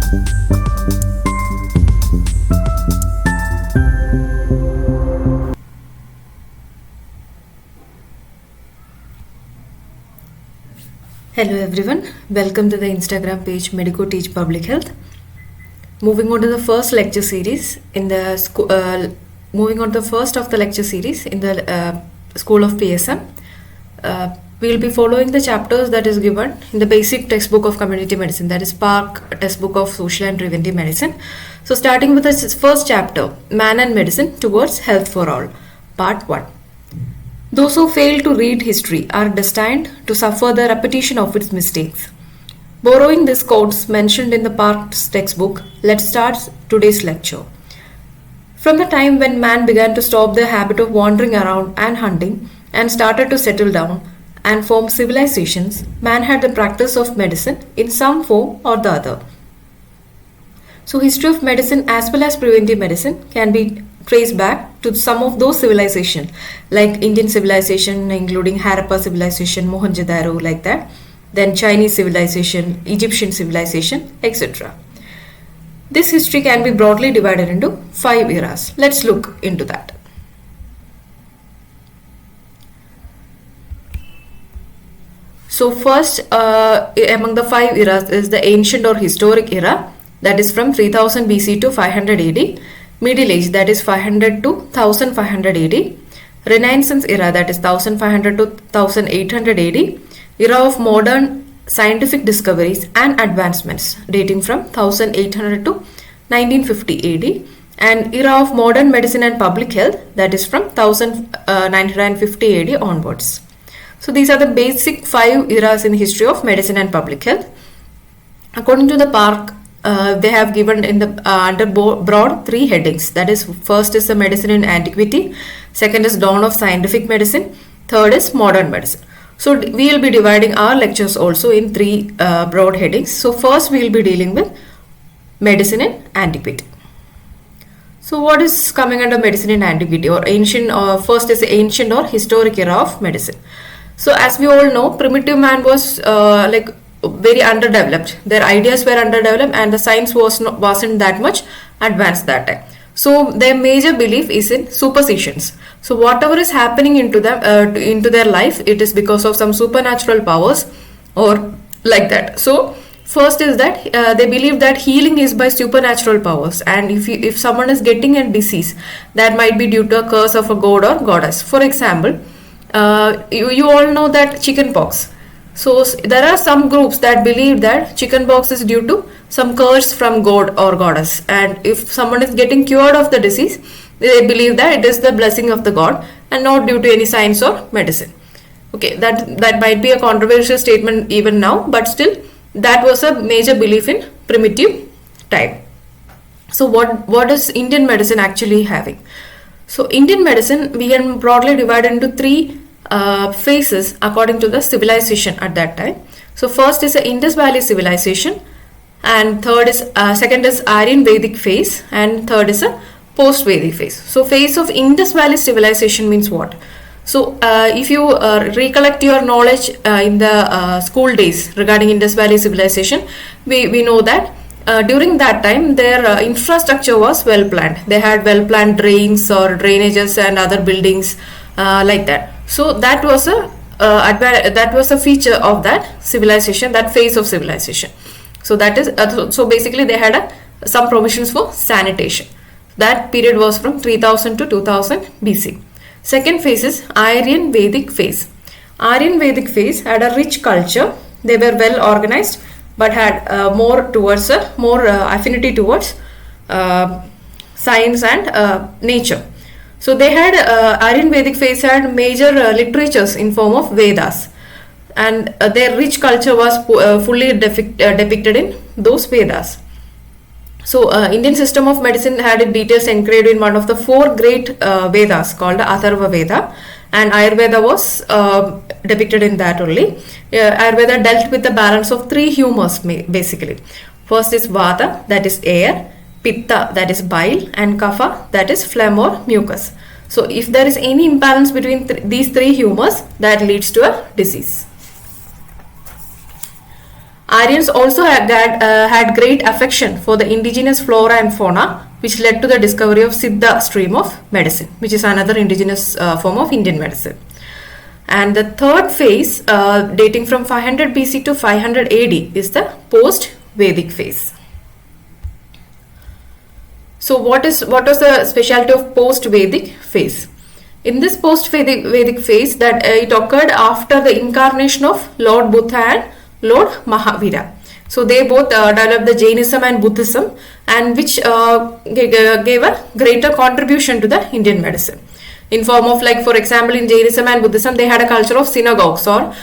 Hello everyone, welcome to the Instagram page Medico Teach Public Health. Moving on to the first lecture series in the first of the lecture series in the School of PSM. We will be following the chapters that is given in the basic textbook of community medicine, that is Park textbook of social and preventive medicine. So starting with the first chapter, Man and Medicine Towards Health for All, Part 1. Those who fail to read history are destined to suffer the repetition of its mistakes. Borrowing these quotes mentioned in the Park's textbook, let's start today's lecture. From the time when man began to stop the habit of wandering around and hunting and started to settle down and form civilizations, man had the practice of medicine in some form or the other. So history of medicine as well as preventive medicine can be traced back to some of those civilizations like Indian civilization including Harappa civilization, Mohenjo-daro, like that, then Chinese civilization, Egyptian civilization, etc. This history can be broadly divided into 5 eras. Let's look into that. So first among the 5 eras is the ancient or historic era, that is from 3000 BC to 500 AD. Middle Age, that is 500 to 1500 AD. Renaissance era, that is 1500 to 1800 AD. Era of modern scientific discoveries and advancements dating from 1800 to 1950 AD. And era of modern medicine and public health, that is from 1950 AD onwards. So these are the basic 5 eras in the history of medicine and public health. According to the Park, they have given in the under broad 3 headings. That is, first is the medicine in antiquity, second is dawn of scientific medicine, third is modern medicine. So we will be dividing our lectures also in 3 broad headings. So first we will be dealing with medicine in antiquity. So what is coming under medicine in antiquity or ancient? First is the ancient or historic era of medicine. So as we all know, primitive man was very underdeveloped. Their ideas were underdeveloped and the science wasn't that much advanced that time. So their major belief is in superstitions. So whatever is happening into them into their life, it is because of some supernatural powers or like that. So first is that they believe that healing is by supernatural powers, and if someone is getting a disease, that might be due to a curse of a god or goddess. For example, you all know that chicken pox. So there are some groups that believe that chickenpox is due to some curse from god or goddess, and if someone is getting cured of the disease, they believe that it is the blessing of the god and not due to any science or medicine. Okay, that might be a controversial statement even now, but still that was a major belief in primitive time. So what is Indian medicine actually having? So Indian medicine we can broadly divide into 3 phases according to the civilization at that time. So first is the Indus Valley civilization, and second is Aryan Vedic phase, and third is a post Vedic phase. So phase of Indus Valley civilization means what? So if you recollect your knowledge in the school days regarding Indus Valley civilization, we know that during that time their infrastructure was well planned. They had well planned drains or drainages and other buildings like that. So that was a feature of that civilization, that phase of civilization. So that is so basically they had some provisions for sanitation. That period was from 3000 to 2000 BC. Second phase is Aryan Vedic phase. Aryan Vedic phase had a rich culture. They were well organized, but had more affinity towards science and nature. So they had Aryan Vedic phase had major literatures in form of Vedas, and their rich culture was fully depicted in those Vedas. So Indian system of medicine had its details engraved in one of the 4 great Vedas called Atharva Veda, and Ayurveda was depicted in that only. Ayurveda dealt with the balance of 3 humors basically. First is Vata, that is air, Pitta, that is bile, and Kapha, that is phlegm or mucus. So if there is any imbalance between these 3 humors, that leads to a disease. Aryans also had great affection for the indigenous flora and fauna, which led to the discovery of Siddha stream of medicine, which is another indigenous form of Indian medicine. And the third phase, dating from 500 BC to 500 AD, is the post-Vedic phase. So what was the specialty of post-Vedic phase? In this post-Vedic phase, that it occurred after the incarnation of Lord Buddha and Lord Mahavira. So they both developed the Jainism and Buddhism, and which gave a greater contribution to the Indian medicine. In form of, like, for example, in Jainism and Buddhism, they had a culture of synagogues, or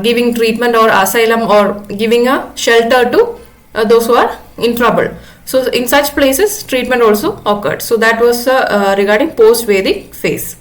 giving treatment or asylum, or giving a shelter to those who are in trouble. So in such places, treatment also occurred. So that was regarding post-Vedic phase.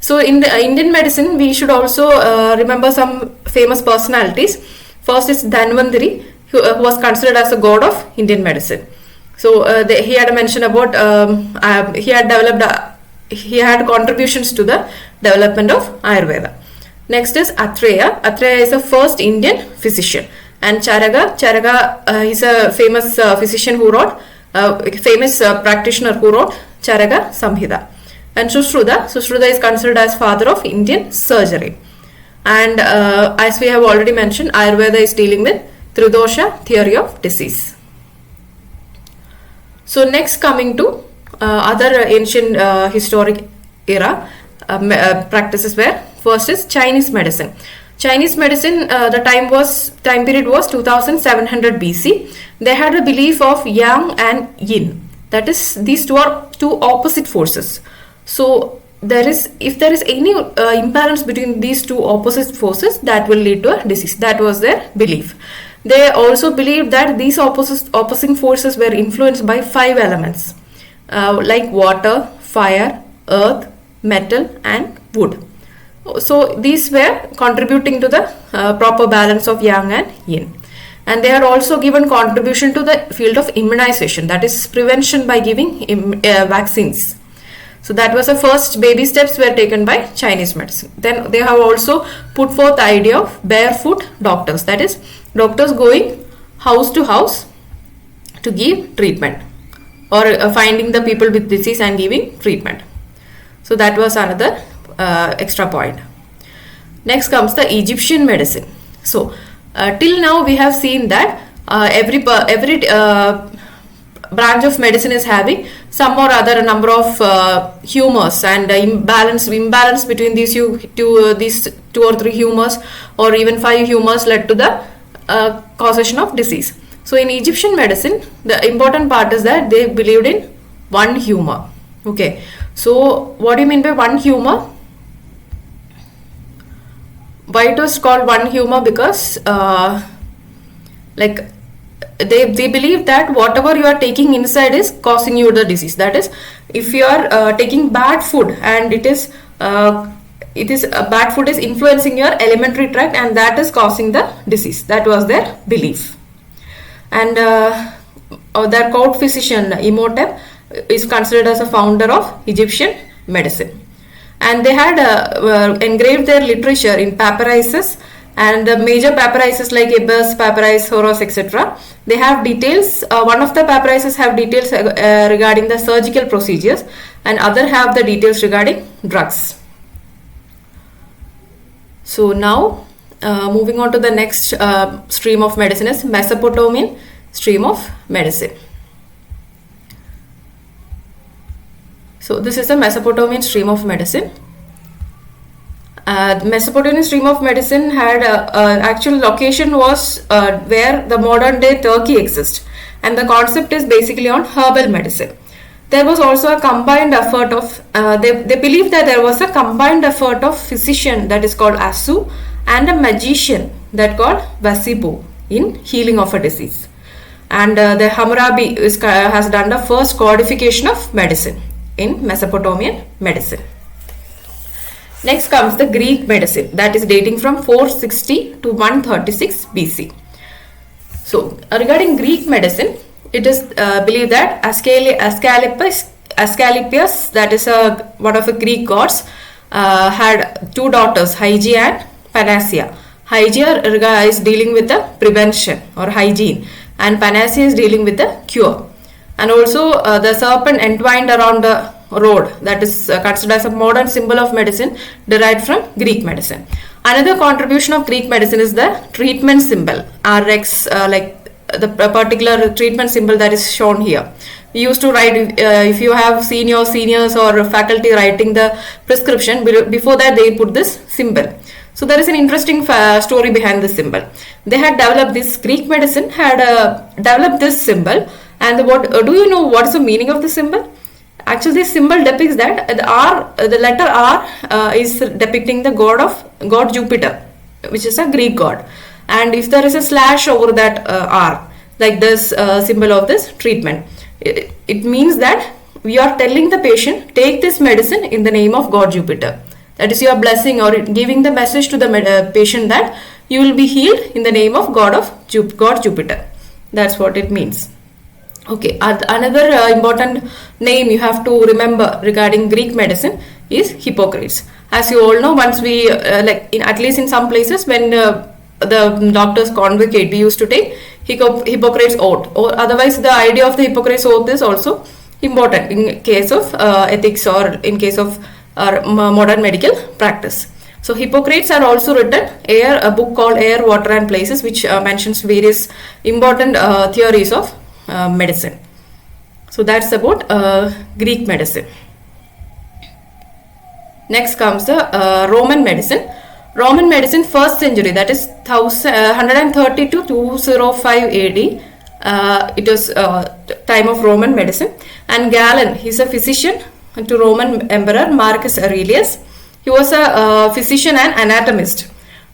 So in the Indian medicine, we should also remember some famous personalities. First is Dhanvantari, who was considered as a god of Indian medicine. So he had mentioned about he had contributions to the development of Ayurveda. Next is Atreya. Atreya is the first Indian physician. And Charaka is a famous physician who wrote, famous practitioner who wrote Charaka Samhita. And Sushruta is considered as father of Indian surgery. And as we have already mentioned, Ayurveda is dealing with Tridosha, theory of disease. So next, coming to other ancient historic era practices were, first is Chinese medicine. Chinese medicine, the time period was 2700 BC. They had a belief of yang and yin. That is, these two are two opposite forces. So if there is any imbalance between these two opposite forces, that will lead to a disease. That was their belief. They also believed that these opposing forces were influenced by 5 elements, like water, fire, earth, metal, and wood. So these were contributing to the proper balance of yang and yin. And they had also given contribution to the field of immunization, that is prevention by giving vaccines. So that was the first baby steps were taken by Chinese medicine. Then they have also put forth the idea of barefoot doctors, that is doctors going house to house to give treatment, or finding the people with disease and giving treatment. So that was another extra point. Next comes the Egyptian medicine. So till now we have seen that every branch of medicine is having some or other number of humors, and imbalance between these two or three humors, or even 5 humors, led to the causation of disease. So in Egyptian medicine, the important part is that they believed in one humor. Okay, so what do you mean by one humor? Why it was called one humor? Because they believe that whatever you are taking inside is causing you the disease. That is, if you are taking bad food, and bad food is influencing your alimentary tract, and that is causing the disease. That was their belief. And their court physician Imhotep is considered as a founder of Egyptian medicine. And they had engraved their literature in papyruses, and the major papyruses like Ebers, Papyrus, Horus, etc. They have details. One of the papyruses have details regarding the surgical procedures, and other have the details regarding drugs. So now moving on to the next stream of medicine is Mesopotamian stream of medicine. So this is the Mesopotamian stream of medicine. The Mesopotamian stream of medicine had actual location was where the modern day Turkey exists, and the concept is basically on herbal medicine. There was also a combined effort of they believed that there was a combined effort of physician, that is called Asu, and a magician that called Vasipu in healing of a disease. And the Hammurabi has done the first codification of medicine in Mesopotamian medicine. Next comes the Greek medicine, that is dating from 460 to 136 BC. So regarding Greek medicine, it is believed that Asclepius, that is one of the Greek gods, had 2 daughters, Hygeia and Panacea. Hygiene is dealing with the prevention or hygiene, and panacea is dealing with the cure. And also the serpent entwined around the road, that is considered as a modern symbol of medicine derived from Greek medicine. Another contribution of Greek medicine is the treatment symbol, RX, like the particular treatment symbol that is shown here. We used to write, if you have seen your seniors or faculty writing the prescription, before that they put this symbol. So there is an interesting story behind this symbol. They had developed this, Greek medicine had developed this symbol, and what do you know what is the meaning of the symbol? Actually, this symbol depicts that the letter R is depicting the god Jupiter, which is a Greek god. And if there is a slash over that R, like this symbol of this treatment, it means that we are telling the patient, take this medicine in the name of god Jupiter. That is your blessing, or giving the message to the patient that you will be healed in the name of god Jupiter. That's what it means. Okay, another important name you have to remember regarding Greek medicine is Hippocrates. As you all know, once we at least in some places, when the doctors convocate, we used to take Hippocrates oath, or otherwise the idea of the Hippocrates oath is also important in case of ethics or in case of modern medical practice. So Hippocrates had also written a book called Air, Water and Places, which mentions various important theories of medicine. So that's about Greek medicine. Next comes the Roman medicine. Roman medicine, 1st century, that is 130 to 205 AD. It was time of Roman medicine. And Galen, he's a physician to Roman Emperor Marcus Aurelius. He was a physician and anatomist.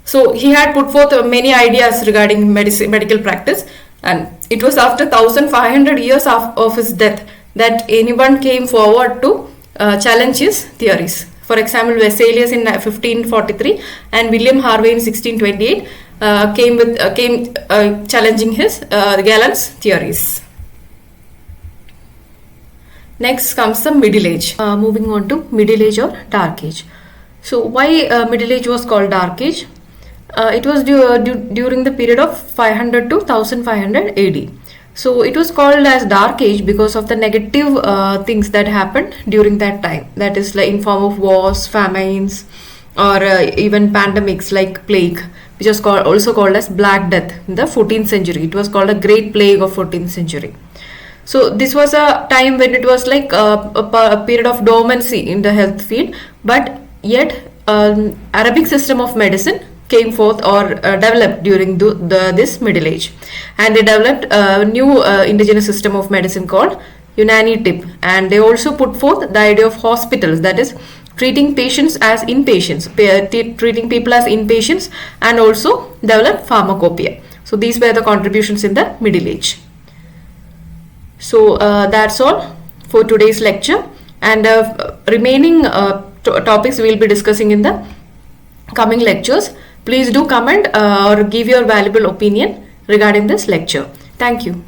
So he had put forth many ideas regarding medical practice. And it was after 1500 years of his death that anyone came forward to challenge his theories. For example, Vesalius in 1543 and William Harvey in 1628 came challenging his Galen's theories. Next comes the Middle Age. Moving on to Middle Age or Dark Age. So why Middle Age was called Dark Age? It was during the period of 500 to 1500 AD. So it was called as Dark Age because of the negative things that happened during that time. That is like in form of wars, famines, or even pandemics like plague, which was also called as Black Death in the 14th century. It was called a Great Plague of 14th century. So this was a time when it was like a period of dormancy in the health field, but yet Arabic system of medicine came forth or developed during this Middle Age, and they developed a new indigenous system of medicine called Unani Tip, and they also put forth the idea of hospitals, that is treating patients as inpatients, treating people as inpatients, and also developed pharmacopoeia. So these were the contributions in the Middle Age. So that's all for today's lecture, and remaining topics we will be discussing in the coming lectures. Please do comment or give your valuable opinion regarding this lecture. Thank you.